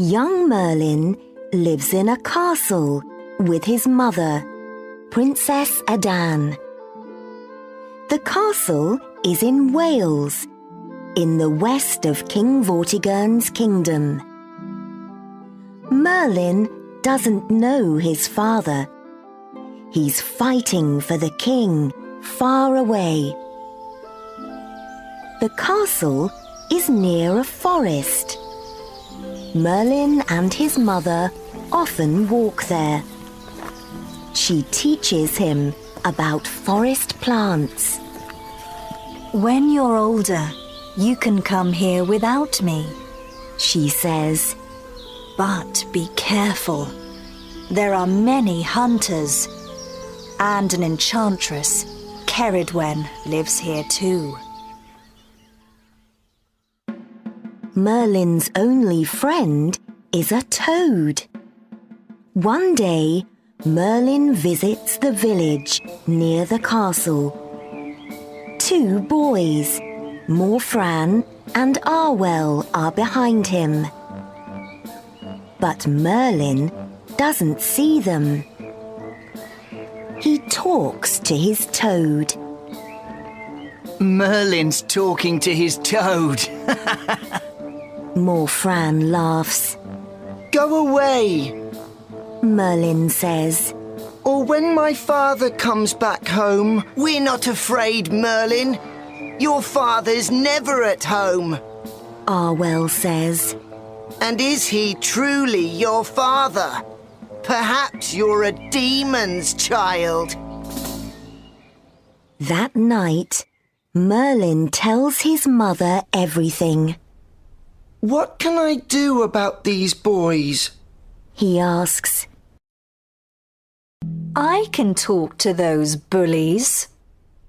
Young Merlin lives in a castle with his mother, Princess Adan. The castle is in Wales, in the west of King Vortigern's kingdom. Merlin doesn't know his father. He's fighting for the king far away. The castle is near a forest. Merlin and his mother often walk there. She teaches him about forest plants. "When you're older, you can come here without me," she says. "But be careful. There are many hunters, and an enchantress, Ceridwen, lives here too." Merlin's only friend is a toad. One day, Merlin visits the village near the castle. Two boys, Morfran and Arwell, are behind him. But Merlin doesn't see them. He talks to his toad. Merlin's talking to his toad. Morfran laughs. Go away, Merlin says. or when my father comes back home. We're not afraid, Merlin. Your father's never at home. Arwell says. And is he truly your father? Perhaps you're a demon's child. That night, Merlin tells his mother everything. What can I do about these boys? He asks. "I can talk to those bullies,"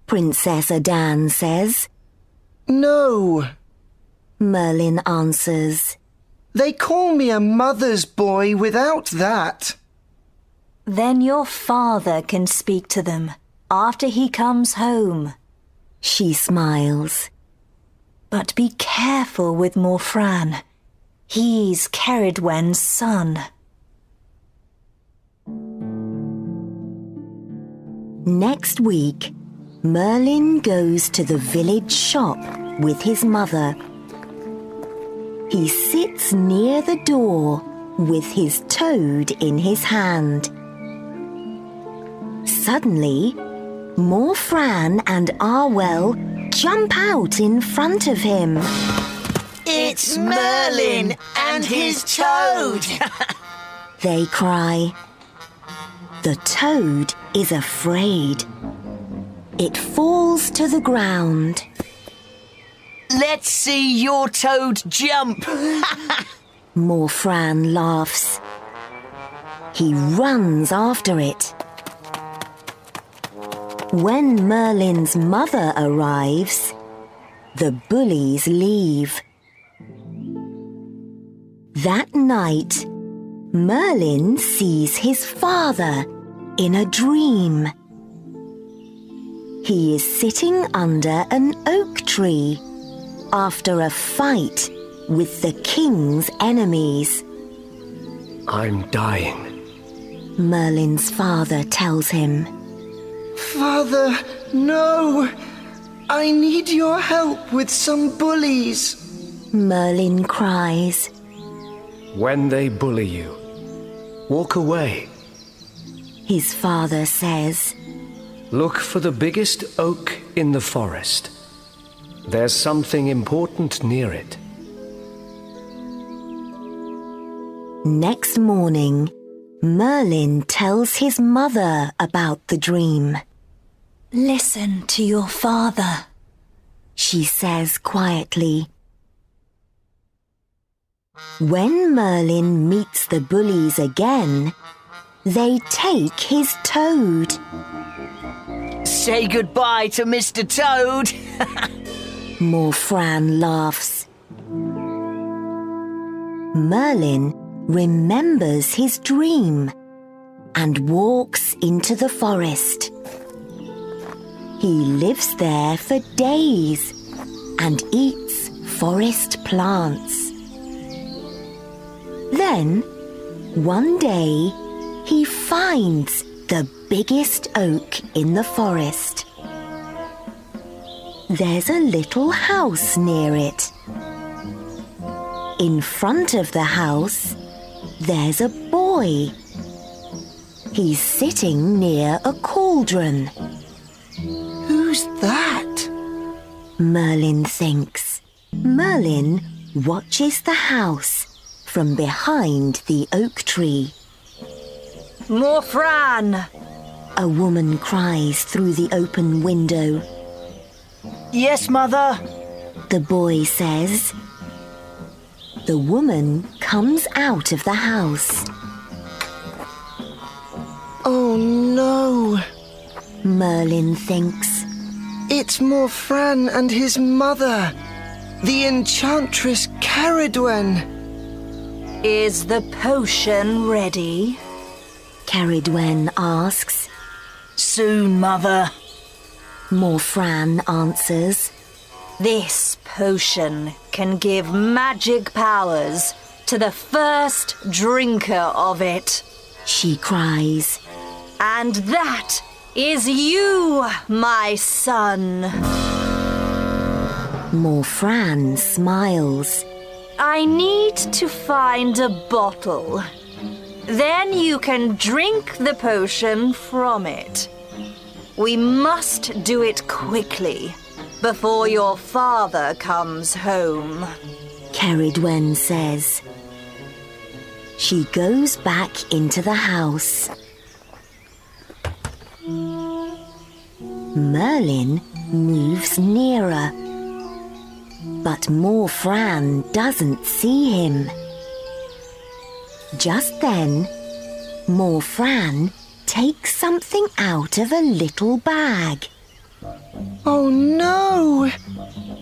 Princess Adan says. No, Merlin answers. they call me a mother's boy without that. "Then your father can speak to them after he comes home." She smiles. "But be careful with Morfran. He's Ceridwen's son." Next week, Merlin goes to the village shop with his mother. He sits near the door with his toad in his hand. Suddenly, Morfran and Arwell jump out in front of him. It's Merlin and his toad! They cry. The toad is afraid. It falls to the ground. Let's see your toad jump! Morfran laughs. He runs after it. When Merlin's mother arrives, the bullies leave. That night, Merlin sees his father in a dream. He is sitting under an oak tree after a fight with the king's enemies. I'm dying, Merlin's father tells him. Father, no! I need your help with some bullies. Merlin cries. When they bully you, walk away. His father says. Look for the biggest oak in the forest. There's something important near it. Next morning, Merlin tells his mother about the dream. "Listen to your father," she says quietly. When Merlin meets the bullies again, they take his toad. Say goodbye to Mr. Toad. Morfran laughs. Merlin remembers his dream and walks into the forest. He lives there for days and eats forest plants. Then, one day, he finds the biggest oak in the forest. There's a little house near it. In front of the house, there's a boy. He's sitting near a cauldron. Who's that? Merlin thinks. Merlin watches the house from behind the oak tree. More Fran! A woman cries through the open window. Yes, Mother. The boy says. The woman comes out of the house. Oh no, Merlin thinks. it's Morfran and his mother, the enchantress Caradwen. Is the potion ready? Caradwen asks. Soon, Mother. Morfran answers. This potion can give magic powers to the first drinker of it. She cries. And that is you, my son. Morfran smiles. I need to find a bottle. Then you can drink the potion from it. We must do it quickly, before your father comes home. Caradwen says. She goes back into the house. Merlin moves nearer. But Morfran doesn't see him. Just then, Morfran takes something out of a little bag. Oh no,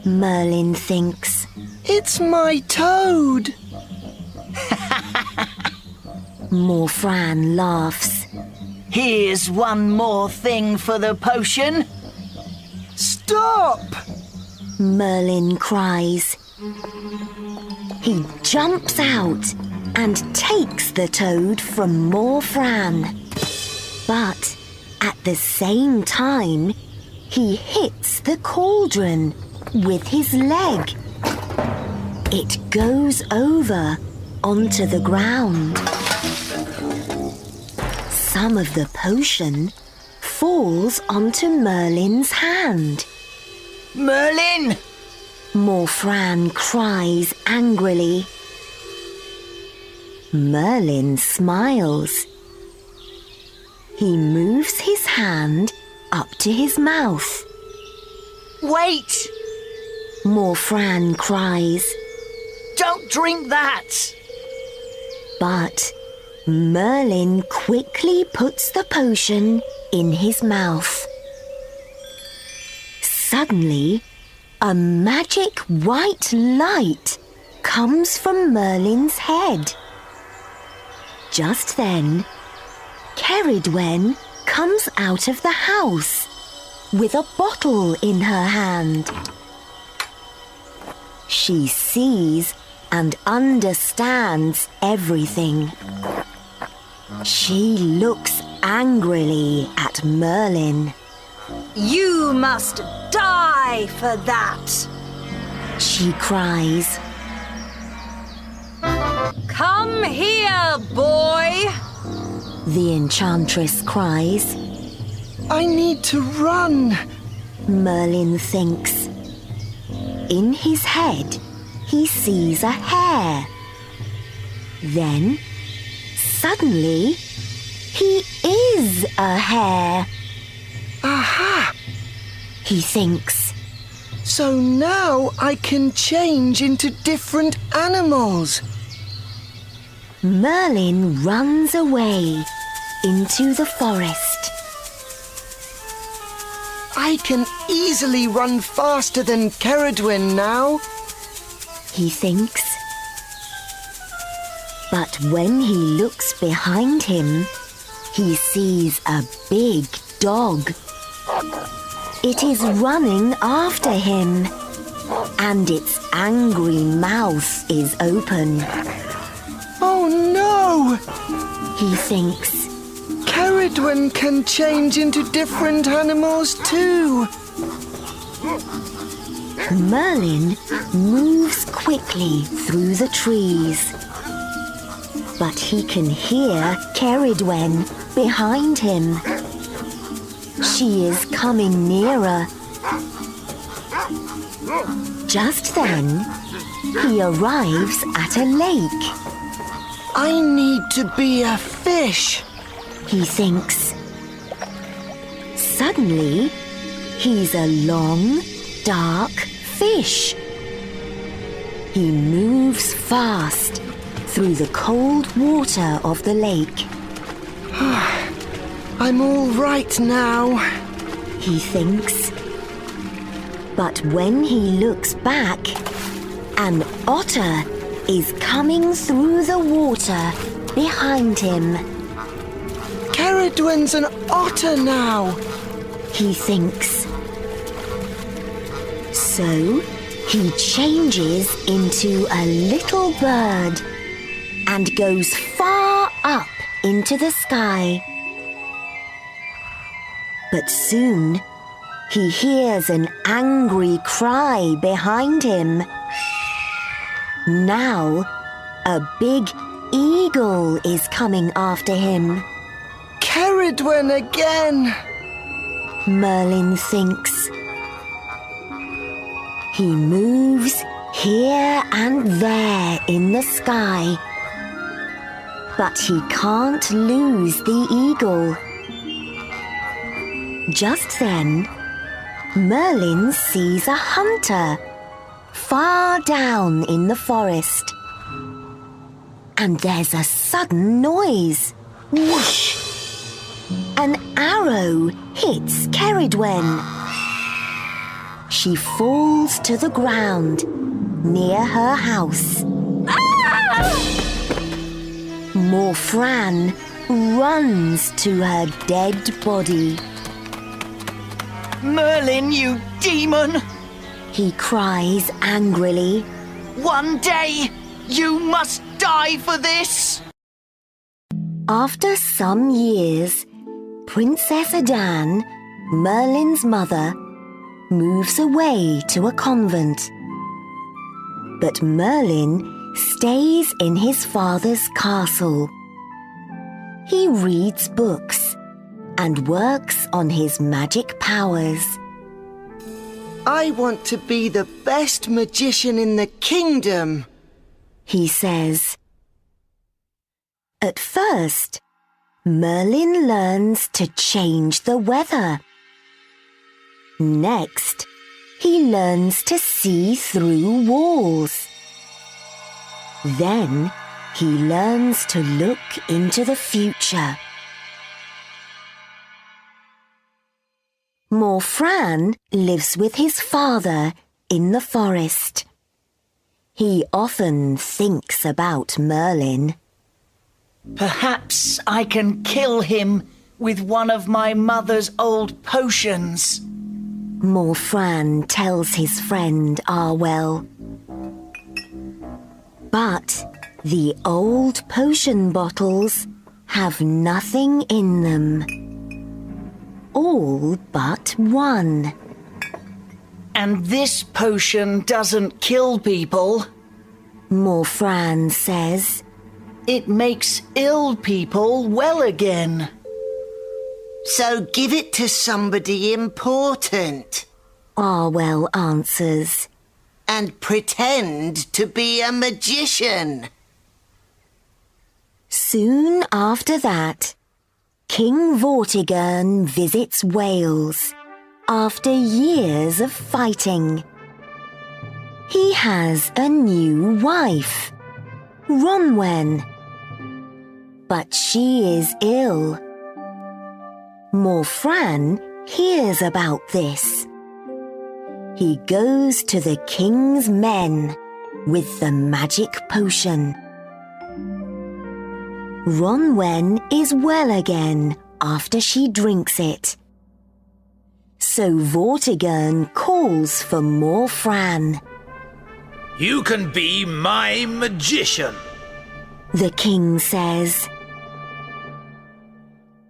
Merlin thinks. it's my toad. Morfran laughs. Here's one more thing for the potion. Stop! Merlin cries. He jumps out and takes the toad from Morfran. But at the same time, he hits the cauldron with his leg. It goes over onto the ground. Some of the potion falls onto Merlin's hand. Merlin! Morfran cries angrily. Merlin smiles. He moves his hand up to his mouth. Wait! Morfran cries. Don't drink that! But Merlin quickly puts the potion in his mouth. Suddenly, a magic white light comes from Merlin's head. Just then, Caradwen comes out of the house with a bottle in her hand. She sees and understands everything. She looks angrily at Merlin. You must die for that. She cries. Come here, boy. The enchantress cries. I need to run. Merlin thinks. In his head, he sees a hare. Then, suddenly, he is a hare. Aha! He thinks. So now I can change into different animals. Merlin runs away into the forest. I can easily run faster than Caradwen now. He thinks. But when he looks behind him, he sees a big dog. It is running after him, and its angry mouth is open. Oh Oh no! He thinks. Ceridwen can change into different animals too. Merlin moves quickly through the trees. But he can hear Ceridwen behind him. She is coming nearer. Just then, he arrives at a lake. I need to be a fish. He thinks. Suddenly, he's a long, dark fish. He moves fast through the cold water of the lake. I'm all right now. He thinks. But when he looks back, an otter is coming through the water behind him. Ceridwen's an otter now. He thinks. So he changes into a little bird and goes far up into the sky. But soon he hears an angry cry behind him. Now a big eagle is coming after him. Ceridwen again. Merlin thinks. He moves here and there in the sky. But he can't lose the eagle. Just then, Merlin sees a hunter far down in the forest. And there's a sudden noise. Whoosh! An arrow hits Ceridwen. She falls to the ground near her house. Morfran runs to her dead body. Merlin, you demon! He cries angrily. One day, you must die for this! After some years, Princess Adan, Merlin's mother, moves away to a convent. But Merlin stays in his father's castle. He reads books and works on his magic powers. I want to be the best magician in the kingdom, he says. At first, Merlin learns to change the weather. Next, he learns to see through walls. Then, he learns to look into the future. Morfran lives with his father in the forest. He often thinks about Merlin. Perhaps I can kill him with one of my mother's old potions. Morfran tells his friend Arwell. But the old potion bottles have nothing in them. All but one. And this potion doesn't kill people. Morfran says. It makes ill people well again. So give it to somebody important. Arwell answers. And pretend to be a magician. Soon after that, King Vortigern visits Wales after years of fighting. He has a new wife, Ronwen. But she is ill. Morfran hears about this. He goes to the king's men with the magic potion. Ronwen is well again after she drinks it. So Vortigern calls for Morfran. You can be my magician. the king says.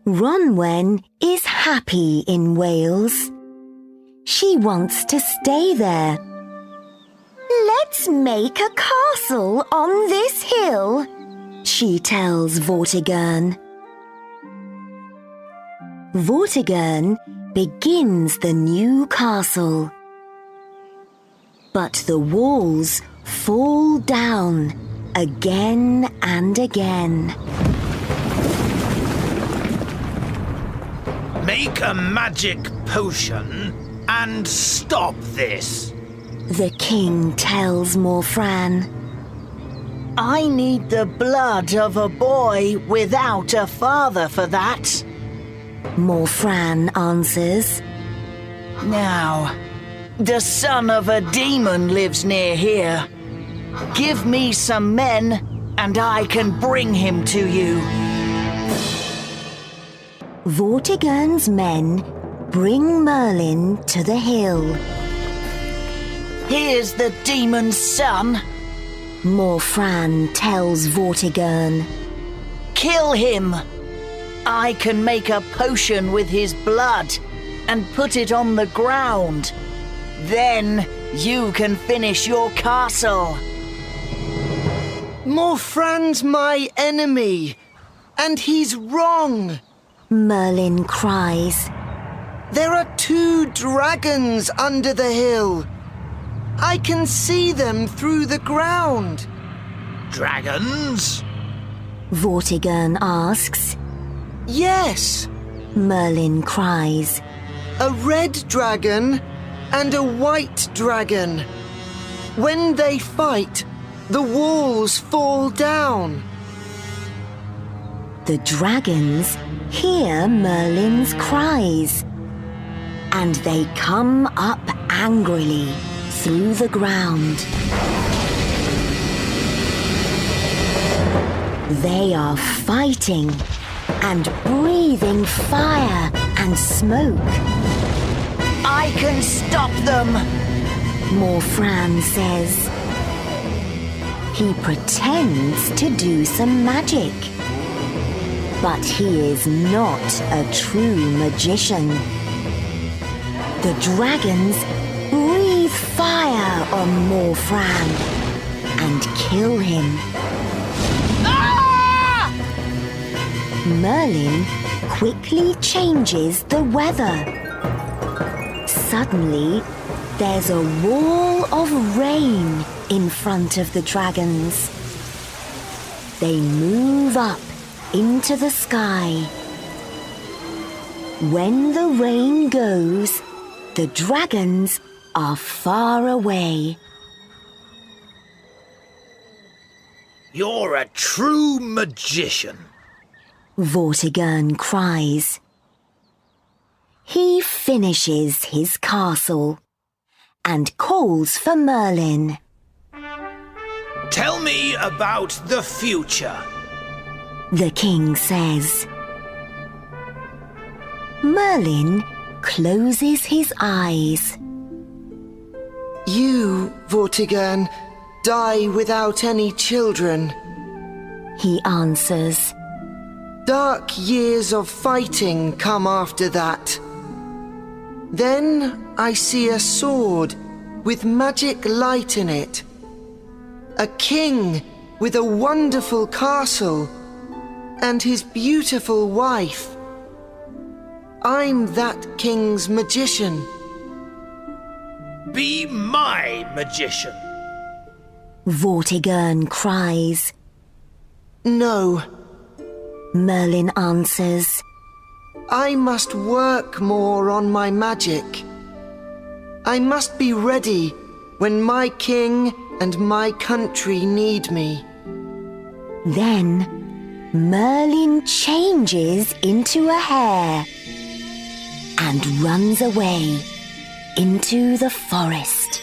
Ronwen is happy in Wales. She wants to stay there. Let's make a castle on this hill, she tells Vortigern. Vortigern begins the new castle. But the walls fall down again and again. Make a magic potion and stop this. The king tells Morfran. I need the blood of a boy without a father for that. Morfran answers. Now, the son of a demon lives near here. Give me some men, and I can bring him to you. Vortigern's men bring Merlin to the hill. Here's the demon's son. Morfran tells Vortigern. Kill him. I can make a potion with his blood and put it on the ground. Then you can finish your castle. Morfran's my enemy, and he's wrong. Merlin cries. There are 2 dragons under the hill. I can see them through the ground. Dragons? Vortigern asks. Yes, Merlin cries. a red dragon and a white dragon. When they fight, the walls fall down. The dragons hear Merlin's cries, and they come up angrily through the ground. They are fighting and breathing fire and smoke. I can stop them. Morfran says. He pretends to do some magic, but he is not a true magician. The dragons breathe fire on Morfran and kill him. Ah! Merlin quickly changes the weather. Suddenly, there's a wall of rain in front of the dragons. They move up into the sky. When the rain goes, the dragons are far away. You're a true magician. Vortigern cries. He finishes his castle and calls for Merlin. Tell me about the future. The king says. Merlin closes his eyes. You, Vortigern, die without any children. He answers. Dark years of fighting come after that. Then I see a sword with magic light in it. A king with a wonderful castle and his beautiful wife. I'm that king's magician. Be my magician. Vortigern cries. No, Merlin answers. I must work more on my magic. I must be ready when my king and my country need me. Then Merlin changes into a hare and runs away into the forest.